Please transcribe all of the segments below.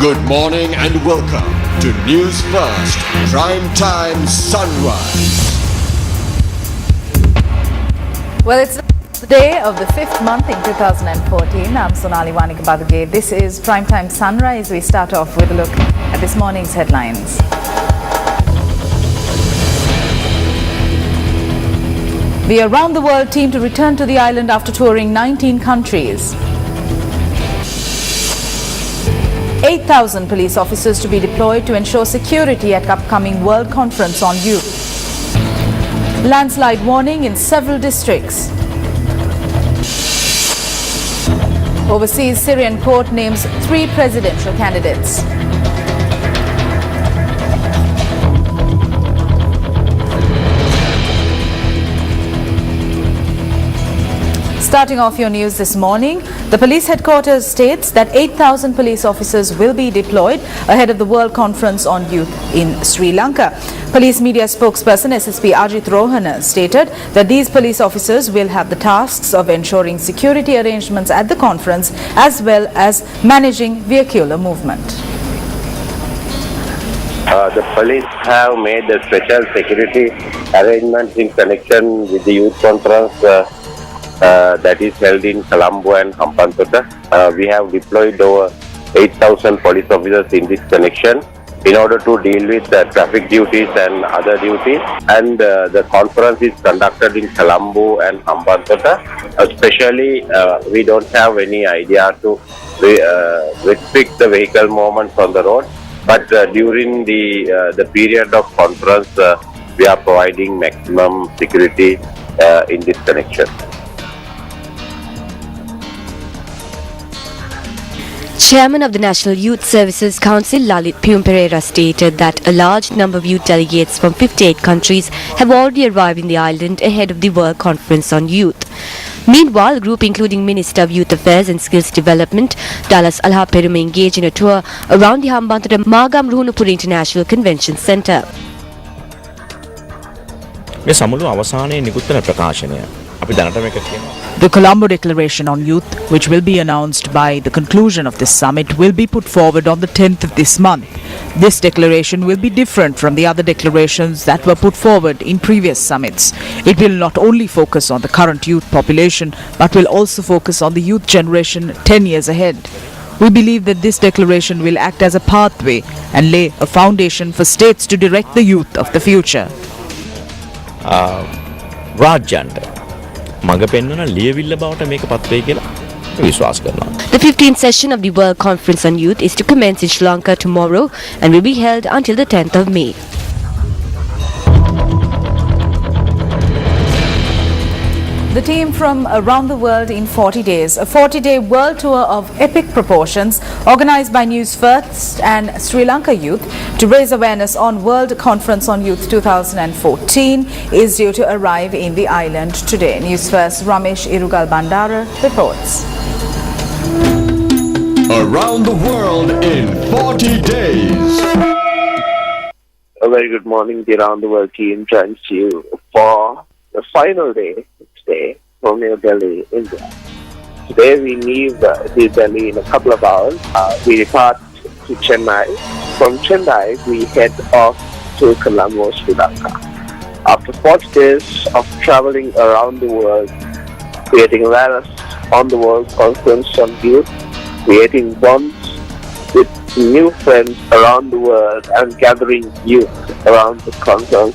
Good morning and welcome to Newsfirst Primetime Sunrise. Well, it's the day of the 5th month in 2014. I'm Sonali Wanikabadage. This is Primetime Sunrise. We start off with a look at this morning's headlines. The Around the World team to return to the island after touring 19 countries. 8,000 police officers to be deployed to ensure security at upcoming World Conference on Youth. Landslide warning in several districts. Overseas Syrian court names 3 presidential candidates. Starting off your news this morning, the police headquarters states that 8,000 police officers will be deployed ahead of the World Conference on Youth in Sri Lanka. Police media spokesperson SSP Ajit Rohana stated that these police officers will have the tasks of ensuring security arrangements at the conference as well as managing vehicular movement. The police have made a special security arrangements in connection with the youth conference that is held in Colombo and Hambantota. We have deployed over 8,000 police officers in this connection in order to deal with traffic duties and other duties. And the conference is conducted in Colombo and Hambantota. Especially, we don't have any idea to restrict the vehicle movements on the road. But during the period of conference, we are providing maximum security in this connection. Chairman of the National Youth Services Council, Lalit Pereira, stated that a large number of youth delegates from 58 countries have already arrived in the island ahead of the World Conference on Youth. Meanwhile, a group including Minister of Youth Affairs and Skills Development, Dallas Alha Perume, engaged in a tour around the Hambantota Magam Ruhunupura International Convention Centre. The Colombo Declaration on Youth, which will be announced by the conclusion of this summit, will be put forward on the 10th of this month. This declaration will be different from the other declarations that were put forward in previous summits. It will not only focus on the current youth population, but will also focus on the youth generation 10 years ahead. We believe that this declaration will act as a pathway and lay a foundation for states to direct the youth of the future. The 15th session of the World Conference on Youth is to commence in Sri Lanka tomorrow and will be held until the 10th of May. The team from around the world in 40 days, a 40-day world tour of epic proportions organized by Newsfirst and Sri Lanka Youth to raise awareness on World Conference on Youth 2014 is due to arrive in the island today. Newsfirst Ramesh Irugal Bandara reports. Around the world in 40 days. A very good morning. The Around the World team joins you for the final day from New Delhi, India. Today we leave New Delhi in a couple of hours. We depart to Chennai. From Chennai we head off to Colombo, Sri Lanka. After 40 days of traveling around the world, creating awareness on the World Conference on Youth, creating bonds with new friends around the world and gathering youth around the conference,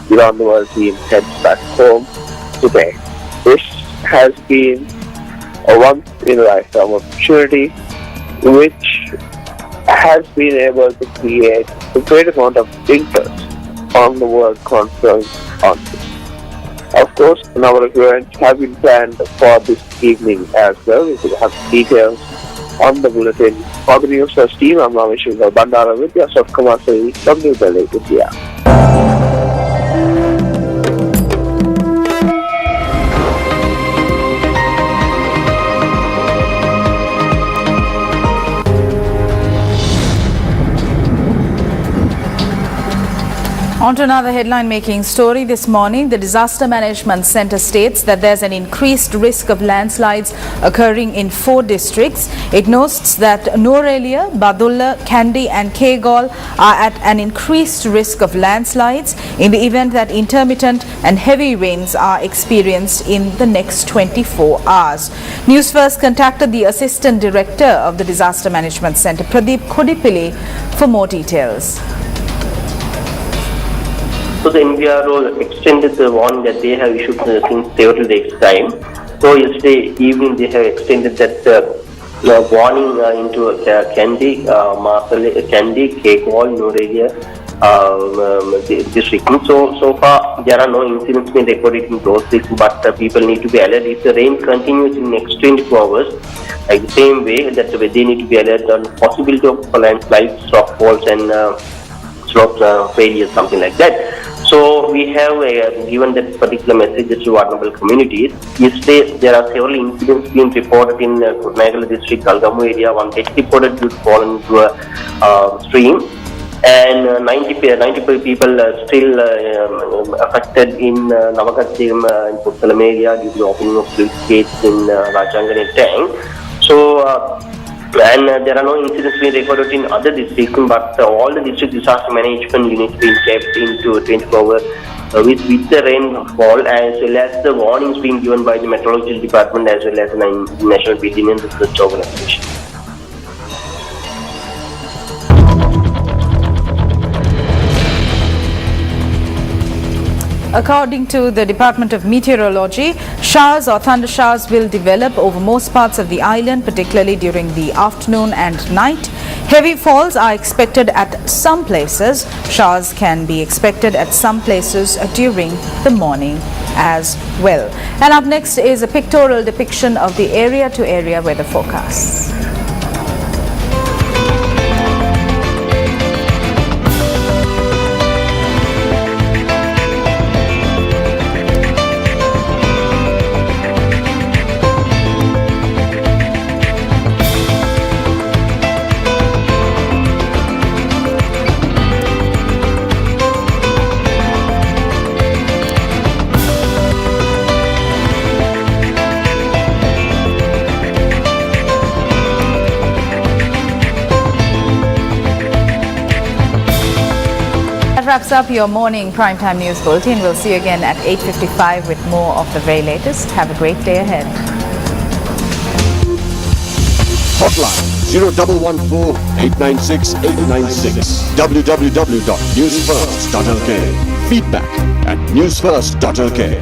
the Around the World team heads back home today. This has been a once-in-a-lifetime opportunity which has been able to create a great amount of interest on the World Conference on Youth. Of course, a number of events have been planned for this evening as well. We will have details on the bulletin. For the Newsfirst team, I'm Ramesh Irugal Bandara with Yasaf Kamasari from New Delhi, India. On to another headline-making story this morning. The Disaster Management Centre states that there's an increased risk of landslides occurring in 4 districts. It notes that Norelia, Badulla, Kandy and Kegol are at an increased risk of landslides in the event that intermittent and heavy rains are experienced in the next 24 hours. Newsfirst contacted the Assistant Director of the Disaster Management Centre, Pradeep Kodipilli, for more details. So the NBRO extended the warning that they have issued since several days' time. So yesterday evening they have extended that warning into Kandy, Kandy, Kegol, Norelia district. So far there are no incidents being recorded in those districts, but people need to be alert. If the rain continues in the next 24 hours, like the same way that they need to be alert on possibility of landslides, rock falls and slope failures, something like that. So we have given that particular message to vulnerable communities. Yesterday there are several incidents being reported in Kurunegala district, Algamu area. One gets reported due to fall into a stream, and 95 people are still affected in Navakathim in Puttalam area due to the opening of sluice gates in Rajangani tank. So and there are no incidents being recorded in other districts, but all the district disaster management units being kept into 24 hours with the rainfall, as well as the warnings being given by the meteorology department, as well as the National Building and Research Organization. According to the Department of Meteorology, showers or thunder showers will develop over most parts of the island, particularly during the afternoon and night. Heavy falls are expected at some places. Showers can be expected at some places during the morning as well. And up next is a pictorial depiction of the area-to-area weather forecasts. Wraps up your morning primetime news bulletin. We'll see you again at 8:55 with more of the very latest. Have a great day ahead. Hotline 0114 896 896. www.newsfirst.lk. Feedback at newsfirst.lk.